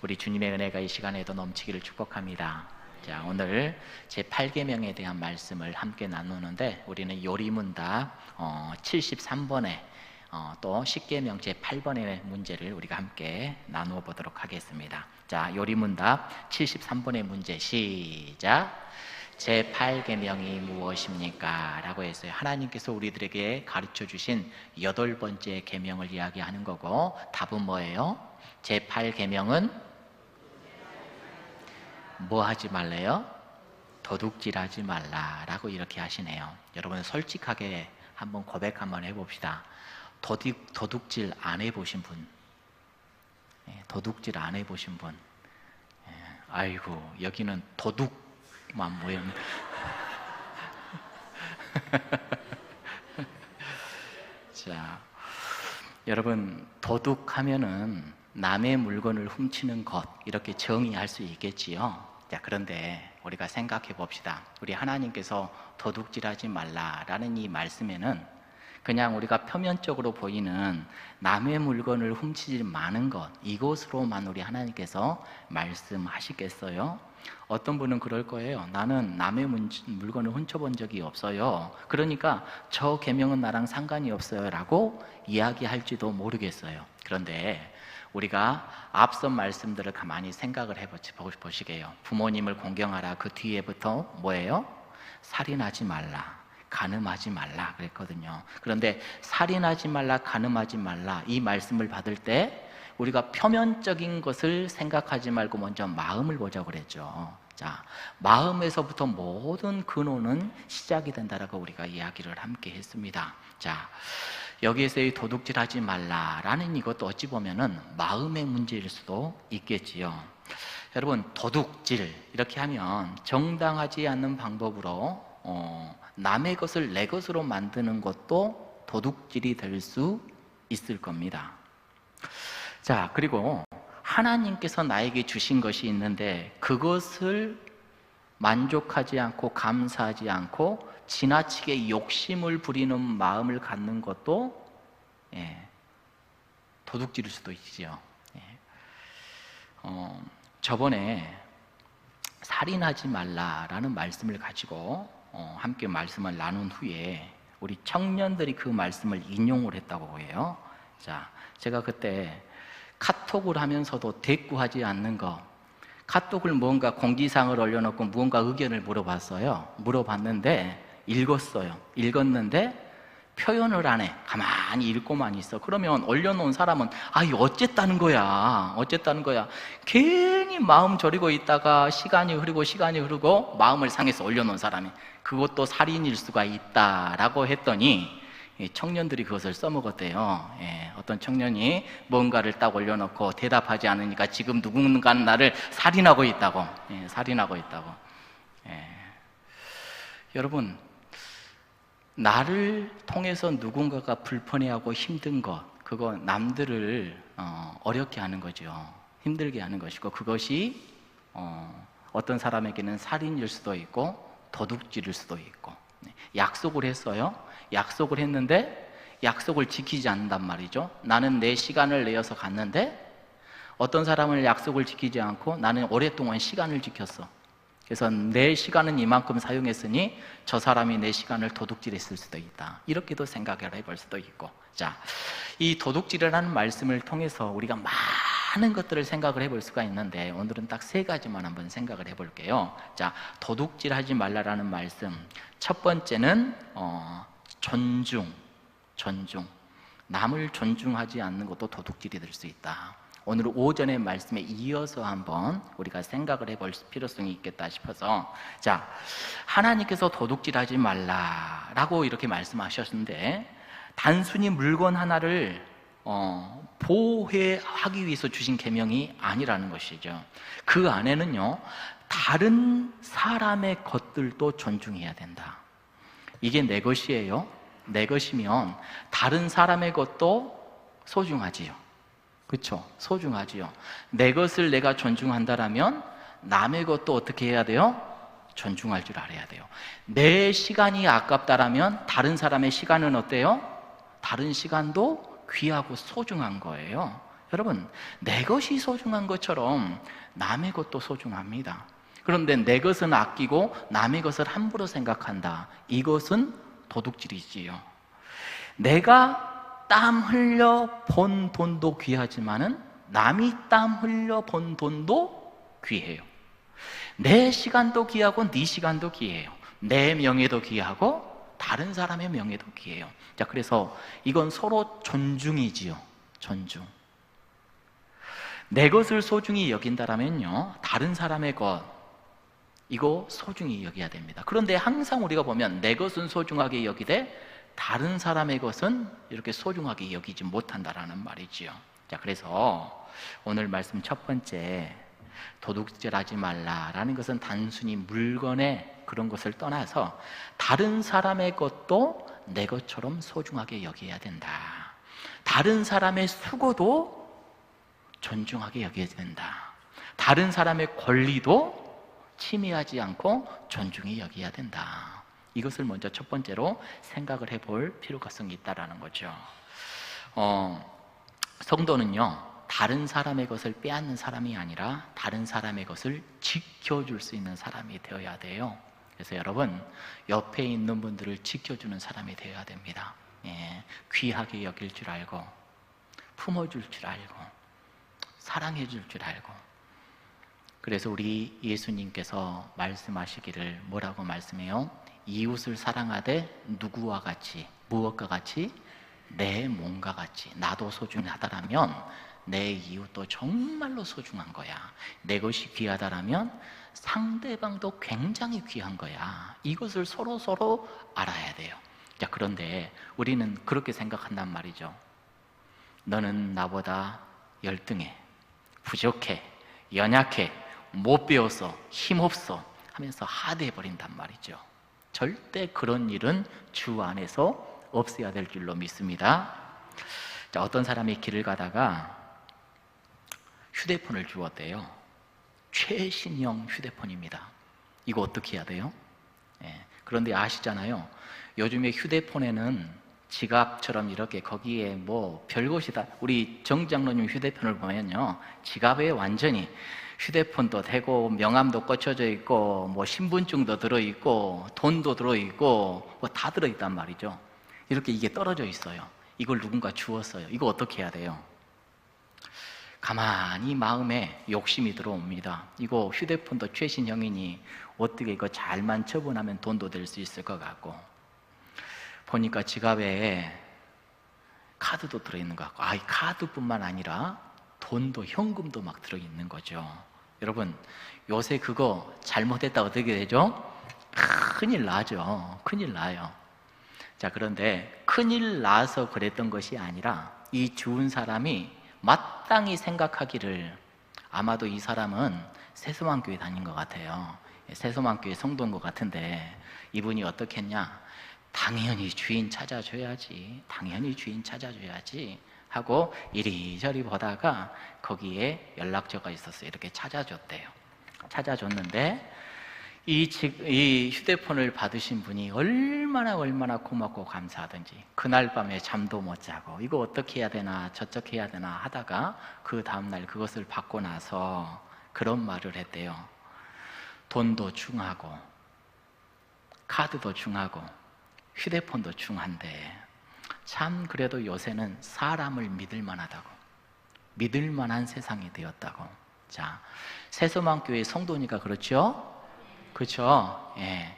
우리 주님의 은혜가 이 시간에도 넘치기를 축복합니다. 자, 오늘 제8계명에 대한 말씀을 함께 나누는데 우리는 요리문답 73번에 또 10계명 제8번의 문제를 우리가 함께 나누어 보도록 하겠습니다. 자, 요리문답 73번의 문제 시작. 제8계명이 무엇입니까? 라고 했어요. 하나님께서 우리들에게 가르쳐 주신 8번째 계명을 이야기하는 거고, 답은 뭐예요? 제8계명은 뭐 하지 말래요? 도둑질하지 말라라고 이렇게 하시네요. 여러분 솔직하게 한번 고백 한번 해봅시다. 도둑질 안 해보신 분, 도둑질 안 해보신 분, 아이고 여기는 도둑만 모였네. 자, 여러분 도둑하면은 남의 물건을 훔치는 것, 이렇게 정의할 수 있겠지요. 자, 그런데 우리가 생각해 봅시다. 우리 하나님께서 도둑질하지 말라라는 이 말씀에는 그냥 우리가 표면적으로 보이는 남의 물건을 훔치지 마는 것, 이것으로만 우리 하나님께서 말씀하시겠어요? 어떤 분은 그럴 거예요. 나는 남의 물건을 훔쳐본 적이 없어요. 그러니까 저 계명은 나랑 상관이 없어요 라고 이야기할지도 모르겠어요. 그런데 우리가 앞선 말씀들을 가만히 생각을 해보시게요. 부모님을 공경하라, 그 뒤에부터 뭐예요? 살인하지 말라, 간음하지 말라 그랬거든요. 그런데 살인하지 말라, 간음하지 말라 이 말씀을 받을 때 우리가 표면적인 것을 생각하지 말고 먼저 마음을 보자고 그랬죠. 자, 마음에서부터 모든 근원은 시작이 된다라고 우리가 이야기를 함께 했습니다. 자, 여기에서 이 도둑질하지 말라라는 이것도 어찌 보면은 마음의 문제일 수도 있겠지요. 여러분 도둑질 이렇게 하면 정당하지 않는 방법으로 남의 것을 내 것으로 만드는 것도 도둑질이 될 수 있을 겁니다. 자, 그리고 하나님께서 나에게 주신 것이 있는데 그것을 만족하지 않고 감사하지 않고 지나치게 욕심을 부리는 마음을 갖는 것도 도둑질일 수도 있지요. 저번에 살인하지 말라라는 말씀을 가지고 함께 말씀을 나눈 후에 우리 청년들이 그 말씀을 인용을 했다고 해요. 자, 제가 그때 카톡을 하면서도 대꾸하지 않는 거, 카톡을 뭔가 공지사항을 올려놓고 무언가 의견을 물어봤는데 읽었어요. 읽었는데 표현을 안 해. 가만히 읽고만 있어. 그러면 올려놓은 사람은 이거 어쨌다는 거야. 괜히 마음 졸이고 있다가 시간이 흐르고 마음을 상해서 올려놓은 사람이 그것도 살인일 수가 있다라고 했더니 청년들이 그것을 써먹었대요. 어떤 청년이 뭔가를 딱 올려놓고 대답하지 않으니까 지금 누군가는 나를 살인하고 있다고. 여러분, 나를 통해서 누군가가 불편해하고 힘든 것, 그거 남들을 어렵게 하는 거죠. 힘들게 하는 것이고, 그것이 어떤 사람에게는 살인일 수도 있고 도둑질일 수도 있고. 약속을 했어요. 약속을 했는데 약속을 지키지 않는단 말이죠. 나는 내 시간을 내어서 갔는데 어떤 사람은 약속을 지키지 않고 나는 오랫동안 시간을 지켰어. 그래서 내 시간은 이만큼 사용했으니 저 사람이 내 시간을 도둑질했을 수도 있다. 이렇게도 생각을 해볼 수도 있고. 자, 이 도둑질이라는 말씀을 통해서 우리가 많은 것들을 생각을 해볼 수가 있는데 오늘은 딱 3가지만 한번 생각을 해볼게요. 자, 도둑질하지 말라라는 말씀. 첫 번째는 존중. 남을 존중하지 않는 것도 도둑질이 될 수 있다. 오늘 오전의 말씀에 이어서 한번 우리가 생각을 해볼 필요성이 있겠다 싶어서, 자, 하나님께서 도둑질하지 말라라고 이렇게 말씀하셨는데 단순히 물건 하나를 보호하기 위해서 주신 계명이 아니라는 것이죠. 그 안에는요, 다른 사람의 것들도 존중해야 된다. 이게 내 것이에요. 내 것이면 다른 사람의 것도 소중하지요. 그렇죠? 소중하지요. 내 것을 내가 존중한다라면 남의 것도 어떻게 해야 돼요? 존중할 줄 알아야 돼요. 내 시간이 아깝다라면 다른 사람의 시간은 어때요? 다른 시간도 귀하고 소중한 거예요. 여러분, 내 것이 소중한 것처럼 남의 것도 소중합니다. 그런데 내 것은 아끼고 남의 것을 함부로 생각한다. 이것은 도둑질이지요. 내가 땀 흘려 번 돈도 귀하지만은 남이 땀 흘려 번 돈도 귀해요. 내 시간도 귀하고 네 시간도 귀해요. 내 명예도 귀하고 다른 사람의 명예도 귀해요. 자, 그래서 이건 서로 존중이지요. 존중. 내 것을 소중히 여긴다라면요, 다른 사람의 것, 이거 소중히 여겨야 됩니다. 그런데 항상 우리가 보면 내 것은 소중하게 여기되 다른 사람의 것은 이렇게 소중하게 여기지 못한다라는 말이지요. 자, 그래서 오늘 말씀 첫 번째, 도둑질하지 말라라는 것은 단순히 물건의 그런 것을 떠나서 다른 사람의 것도 내 것처럼 소중하게 여겨야 된다. 다른 사람의 수고도 존중하게 여겨야 된다. 다른 사람의 권리도 침해하지 않고 존중히 여겨야 된다. 이것을 먼저 첫 번째로 생각을 해볼 필요성이 있다는 거죠. 성도는요, 다른 사람의 것을 빼앗는 사람이 아니라 다른 사람의 것을 지켜줄 수 있는 사람이 되어야 돼요. 그래서 여러분, 옆에 있는 분들을 지켜주는 사람이 되어야 됩니다. 귀하게 여길 줄 알고, 품어줄 줄 알고, 사랑해줄 줄 알고. 그래서 우리 예수님께서 말씀하시기를 뭐라고 말씀해요? 이웃을 사랑하되 누구와 같이, 무엇과 같이? 내 몸과 같이. 나도 소중하다라면 내 이웃도 정말로 소중한 거야. 내 것이 귀하다라면 상대방도 굉장히 귀한 거야. 이것을 서로 알아야 돼요. 자, 그런데 우리는 그렇게 생각한단 말이죠. 너는 나보다 열등해, 부족해, 연약해, 못 배웠어, 힘없어 하면서 하대해 버린단 말이죠. 절대 그런 일은 주 안에서 없어야 될 줄로 믿습니다. 자, 어떤 사람이 길을 가다가 휴대폰을 주었대요. 최신형 휴대폰입니다. 이거 어떻게 해야 돼요? 그런데 아시잖아요, 요즘에 휴대폰에는 지갑처럼 이렇게 거기에 뭐 별것이 다, 우리 정 장로님 휴대폰을 보면요, 지갑에 완전히 휴대폰도 되고 명함도 꽂혀져 있고 뭐 신분증도 들어있고 돈도 들어있고 뭐 다 들어있단 말이죠. 이렇게 이게 떨어져 있어요. 이걸 누군가 주었어요. 이거 어떻게 해야 돼요? 가만히 마음에 욕심이 들어옵니다. 이거 휴대폰도 최신형이니 어떻게 이거 잘만 처분하면 돈도 될 수 있을 것 같고, 보니까 지갑에 카드도 들어있는 것 같고, 이 카드뿐만 아니라 돈도, 현금도 막 들어있는 거죠. 여러분, 요새 그거 잘못했다 어떻게 되죠? 큰일 나죠. 큰일 나요. 자, 그런데 큰일 나서 그랬던 것이 아니라 이 주운 사람이 마땅히 생각하기를, 아마도 이 사람은 세수만교회 다닌 것 같아요. 세수만교회 성도인 것 같은데 이분이 어떻게 했냐? 당연히 주인 찾아줘야지, 당연히 주인 찾아줘야지 하고 이리저리 보다가 거기에 연락처가 있었어요. 이렇게 찾아줬대요. 찾아줬는데 이 휴대폰을 받으신 분이 얼마나 고맙고 감사하든지 그날 밤에 잠도 못 자고 이거 어떻게 해야 되나 저쪽 해야 되나 하다가 그 다음날 그것을 받고 나서 그런 말을 했대요. 돈도 중하고 카드도 중하고 휴대폰도 중한데 참 그래도 요새는 사람을 믿을 만하다고, 믿을 만한 세상이 되었다고. 자, 세소망교회 성도니까 그렇죠? 그렇죠? 예.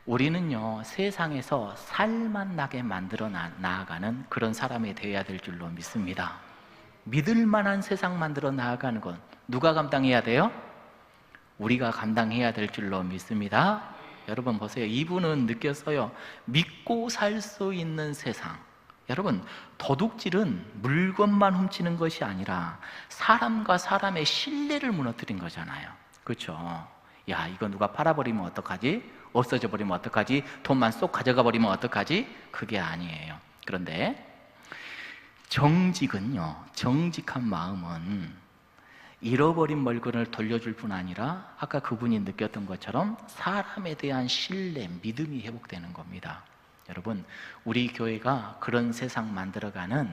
우리는요, 세상에서 살만 나게 만들어 나아가는 그런 사람이 되어야 될 줄로 믿습니다. 믿을 만한 세상 만들어 나아가는 건 누가 감당해야 돼요? 우리가 감당해야 될 줄로 믿습니다. 여러분 보세요. 이분은 느꼈어요. 믿고 살 수 있는 세상. 여러분, 도둑질은 물건만 훔치는 것이 아니라 사람과 사람의 신뢰를 무너뜨린 거잖아요. 그렇죠? 야, 이거 누가 팔아버리면 어떡하지? 없어져 버리면 어떡하지? 돈만 쏙 가져가 버리면 어떡하지? 그게 아니에요. 그런데 정직은요, 정직한 마음은 잃어버린 물건을 돌려줄 뿐 아니라 아까 그분이 느꼈던 것처럼 사람에 대한 신뢰, 믿음이 회복되는 겁니다. 여러분, 우리 교회가 그런 세상 만들어가는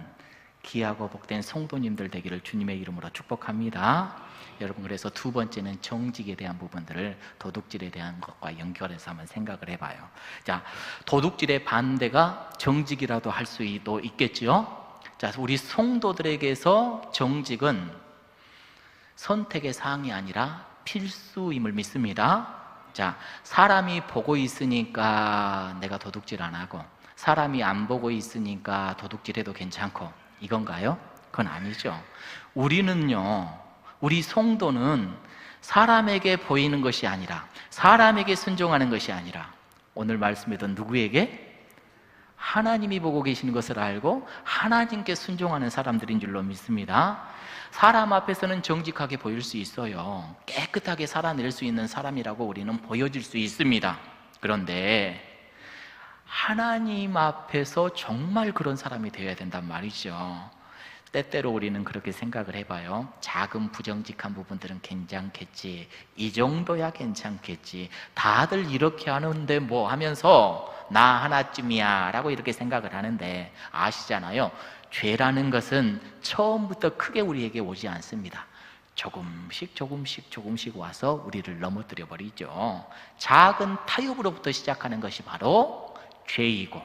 귀하고 복된 성도님들 되기를 주님의 이름으로 축복합니다. 여러분, 그래서 두 번째는 정직에 대한 부분들을 도둑질에 대한 것과 연결해서 한번 생각을 해봐요. 자, 도둑질의 반대가 정직이라도 할 수도 있겠죠. 자, 우리 성도들에게서 정직은 선택의 사항이 아니라 필수임을 믿습니다. 자, 사람이 보고 있으니까 내가 도둑질 안 하고, 사람이 안 보고 있으니까 도둑질해도 괜찮고, 이건가요? 그건 아니죠. 우리 성도는 사람에게 보이는 것이 아니라, 사람에게 순종하는 것이 아니라, 오늘 말씀에도 누구에게? 하나님이 보고 계시는 것을 알고 하나님께 순종하는 사람들인 줄로 믿습니다. 사람 앞에서는 정직하게 보일 수 있어요. 깨끗하게 살아낼 수 있는 사람이라고 우리는 보여질 수 있습니다. 그런데 하나님 앞에서 정말 그런 사람이 되어야 된단 말이죠. 때때로 우리는 그렇게 생각을 해봐요. 작은 부정직한 부분들은 괜찮겠지, 이 정도야 괜찮겠지, 다들 이렇게 하는데 뭐 하면서 나 하나쯤이야 라고 이렇게 생각을 하는데, 아시잖아요, 죄라는 것은 처음부터 크게 우리에게 오지 않습니다. 조금씩 와서 우리를 넘어뜨려 버리죠. 작은 타협으로부터 시작하는 것이 바로 죄이고,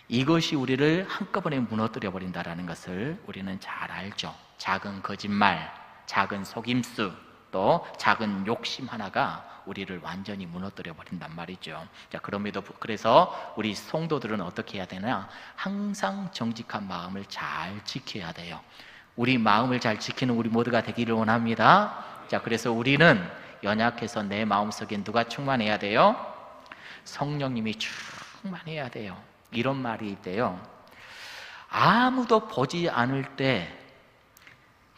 이것이 우리를 한꺼번에 무너뜨려 버린다는 것을 우리는 잘 알죠. 작은 거짓말, 작은 속임수, 또 작은 욕심 하나가 우리를 완전히 무너뜨려 버린단 말이죠. 자, 그래서 우리 성도들은 어떻게 해야 되나? 항상 정직한 마음을 잘 지켜야 돼요. 우리 마음을 잘 지키는 우리 모두가 되기를 원합니다. 자, 그래서 우리는 연약해서 내 마음속에 누가 충만해야 돼요? 성령님이 충만해야 돼요. 이런 말이 있대요. 아무도 보지 않을 때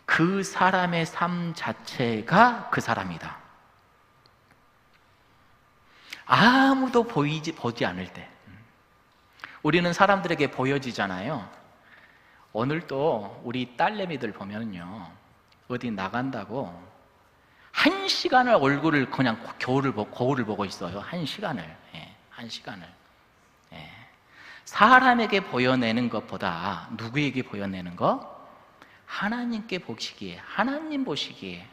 그 사람의 삶 자체가 그 사람이다. 아무도 보지 않을 때. 우리는 사람들에게 보여지잖아요. 오늘도 우리 딸내미들 보면요, 어디 나간다고 1시간을 얼굴을 그냥 거울을 보고 있어요. 1시간을. 예, 1시간을. 예. 사람에게 보여내는 것보다 누구에게 보여내는 것? 하나님께 보시기에, 하나님 보시기에.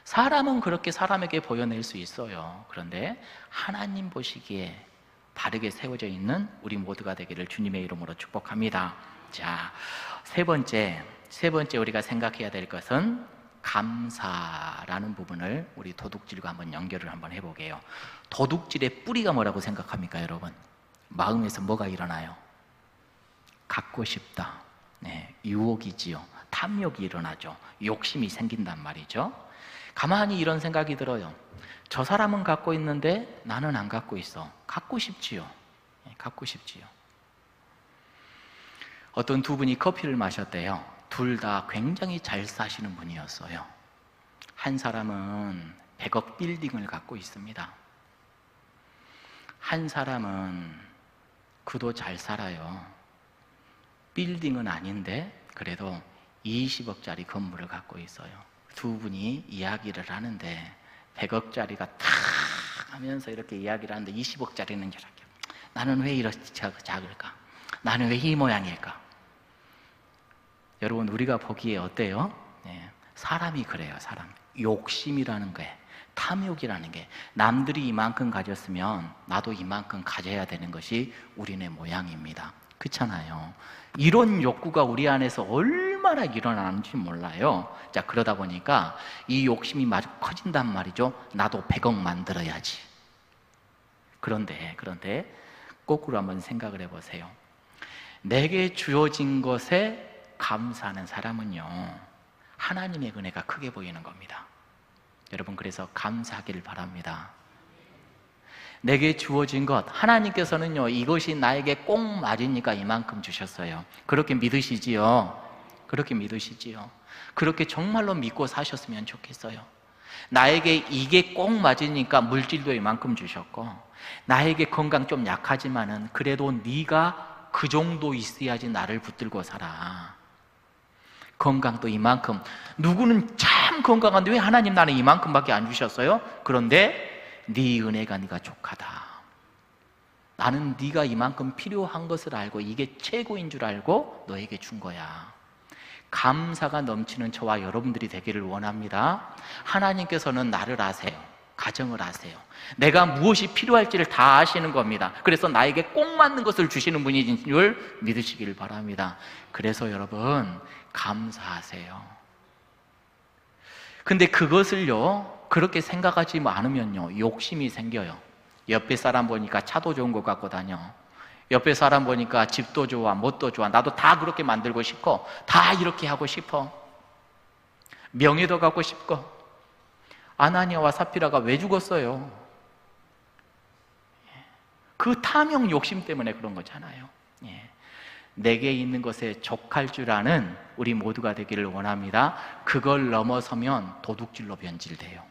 사람은 그렇게 사람에게 보여낼 수 있어요. 그런데 하나님 보시기에 바르게 세워져 있는 우리 모두가 되기를 주님의 이름으로 축복합니다. 자, 세 번째 우리가 생각해야 될 것은 감사라는 부분을 우리 도둑질과 한번 연결을 한번 해보게요. 도둑질의 뿌리가 뭐라고 생각합니까, 여러분? 마음에서 뭐가 일어나요? 갖고 싶다. 네, 유혹이지요. 탐욕이 일어나죠. 욕심이 생긴단 말이죠. 가만히 이런 생각이 들어요. 저 사람은 갖고 있는데 나는 안 갖고 있어. 갖고 싶지요. 네, 갖고 싶지요. 어떤 두 분이 커피를 마셨대요. 둘 다 굉장히 잘 사시는 분이었어요. 한 사람은 100억 빌딩을 갖고 있습니다. 한 사람은 그도 잘 살아요. 빌딩은 아닌데 그래도 20억짜리 건물을 갖고 있어요. 두 분이 이야기를 하는데 100억짜리가 탁 하면서 이렇게 이야기를 하는데 20억짜리는 이렇게, 나는 왜 이렇게 작을까? 나는 왜 이 모양일까? 여러분, 우리가 보기에 어때요? 네, 사람이 그래요. 사람 욕심이라는 게, 탐욕이라는 게, 남들이 이만큼 가졌으면 나도 이만큼 가져야 되는 것이 우리네 모양입니다. 그렇잖아요. 이런 욕구가 우리 안에서 얼마나 일어나는지 몰라요. 자, 그러다 보니까 이 욕심이 마주 커진단 말이죠. 나도 100억 만들어야지. 그런데 거꾸로 한번 생각을 해보세요. 내게 주어진 것에 감사하는 사람은요, 하나님의 은혜가 크게 보이는 겁니다. 여러분, 그래서 감사하기를 바랍니다. 내게 주어진 것, 하나님께서는요, 이것이 나에게 꼭 맞으니까 이만큼 주셨어요. 그렇게 믿으시지요? 그렇게 믿으시지요? 그렇게 정말로 믿고 사셨으면 좋겠어요. 나에게 이게 꼭 맞으니까 물질도 이만큼 주셨고, 나에게 건강 좀 약하지만은 그래도 네가 그 정도 있어야지 나를 붙들고 살아. 건강도 이만큼. 누구는 참 건강한데 왜 하나님 나는 이만큼밖에 안 주셨어요? 그런데 네 은혜가 네가 족하다. 나는 네가 이만큼 필요한 것을 알고 이게 최고인 줄 알고 너에게 준 거야. 감사가 넘치는 저와 여러분들이 되기를 원합니다. 하나님께서는 나를 아세요. 가정을 아세요. 내가 무엇이 필요할지를 다 아시는 겁니다. 그래서 나에게 꼭 맞는 것을 주시는 분인 줄 믿으시길 바랍니다. 그래서 여러분, 감사하세요. 근데 그것을요, 그렇게 생각하지 않으면요, 욕심이 생겨요. 옆에 사람 보니까 차도 좋은 것 갖고 다녀. 옆에 사람 보니까 집도 좋아, 뭣도 좋아. 나도 다 그렇게 만들고 싶고, 다 이렇게 하고 싶어. 명예도 갖고 싶고. 아나니아와 사피라가 왜 죽었어요? 그 탐욕 욕심 때문에 그런 거잖아요. 내게 있는 것에 족할 줄 아는 우리 모두가 되기를 원합니다. 그걸 넘어서면 도둑질로 변질돼요.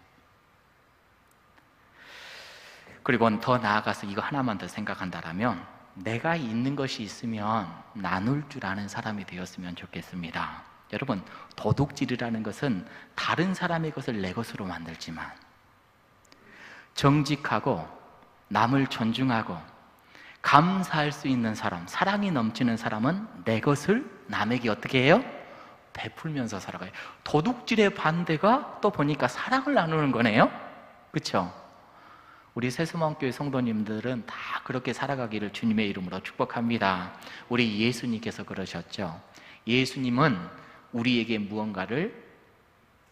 그리고 더 나아가서 이거 하나만 더 생각한다면, 내가 있는 것이 있으면 나눌 줄 아는 사람이 되었으면 좋겠습니다. 여러분, 도둑질이라는 것은 다른 사람의 것을 내 것으로 만들지만, 정직하고 남을 존중하고 감사할 수 있는 사람, 사랑이 넘치는 사람은 내 것을 남에게 어떻게 해요? 베풀면서 살아가요. 도둑질의 반대가 또 보니까 사랑을 나누는 거네요. 그렇죠? 우리 새수망교회 성도님들은 다 그렇게 살아가기를 주님의 이름으로 축복합니다. 우리 예수님께서 그러셨죠. 예수님은 우리에게 무언가를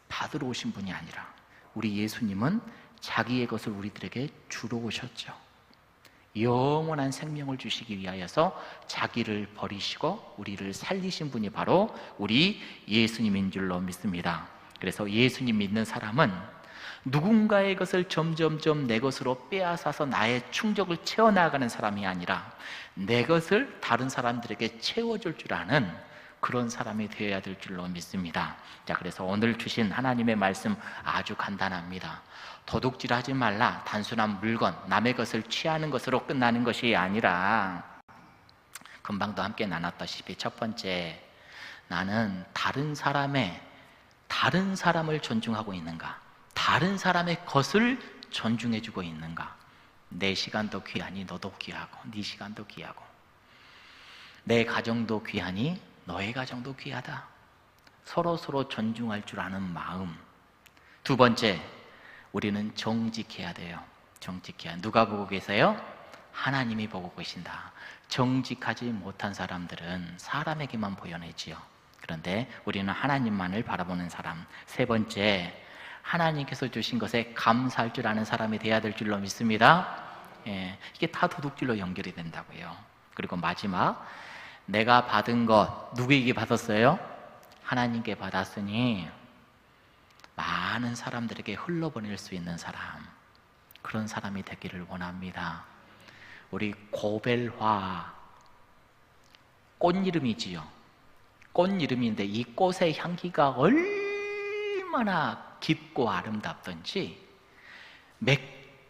받으러 오신 분이 아니라, 우리 예수님은 자기의 것을 우리들에게 주러 오셨죠. 영원한 생명을 주시기 위하여서 자기를 버리시고 우리를 살리신 분이 바로 우리 예수님인 줄로 믿습니다. 그래서 예수님 믿는 사람은 누군가의 것을 점점점 내 것으로 빼앗아서 나의 충족을 채워나가는 사람이 아니라 내 것을 다른 사람들에게 채워줄 줄 아는 그런 사람이 되어야 될 줄로 믿습니다. 자, 그래서 오늘 주신 하나님의 말씀 아주 간단합니다. 도둑질하지 말라. 단순한 물건, 남의 것을 취하는 것으로 끝나는 것이 아니라, 금방도 함께 나눴다시피 첫 번째, 나는 다른 사람을 존중하고 있는가? 다른 사람의 것을 존중해주고 있는가? 내 시간도 귀하니 너도 귀하고, 네 시간도 귀하고, 내 가정도 귀하니 너의 가정도 귀하다. 서로 존중할 줄 아는 마음. 두 번째, 우리는 정직해야 돼요. 정직해야. 누가 보고 계세요? 하나님이 보고 계신다. 정직하지 못한 사람들은 사람에게만 보여내지요. 그런데 우리는 하나님만을 바라보는 사람. 세 번째, 하나님께서 주신 것에 감사할 줄 아는 사람이 돼야 될 줄로 믿습니다. 이게 다 도둑질로 연결이 된다고요. 그리고 마지막, 내가 받은 것 누구에게 받았어요? 하나님께 받았으니 많은 사람들에게 흘러보낼 수 있는 사람, 그런 사람이 되기를 원합니다. 우리 고벨화, 꽃 이름이지요. 꽃 이름인데 이 꽃의 향기가 얼마나 깊고 아름답던지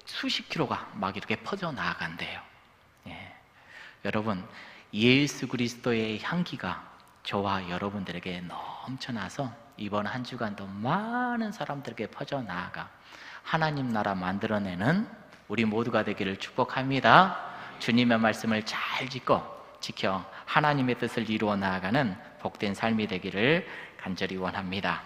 수십 킬로가 막 이렇게 퍼져나간대요. 여러분, 예수 그리스도의 향기가 저와 여러분들에게 넘쳐나서 이번 한 주간도 많은 사람들에게 퍼져나가 하나님 나라 만들어내는 우리 모두가 되기를 축복합니다. 주님의 말씀을 잘 지켜 하나님의 뜻을 이루어 나아가는 복된 삶이 되기를 간절히 원합니다.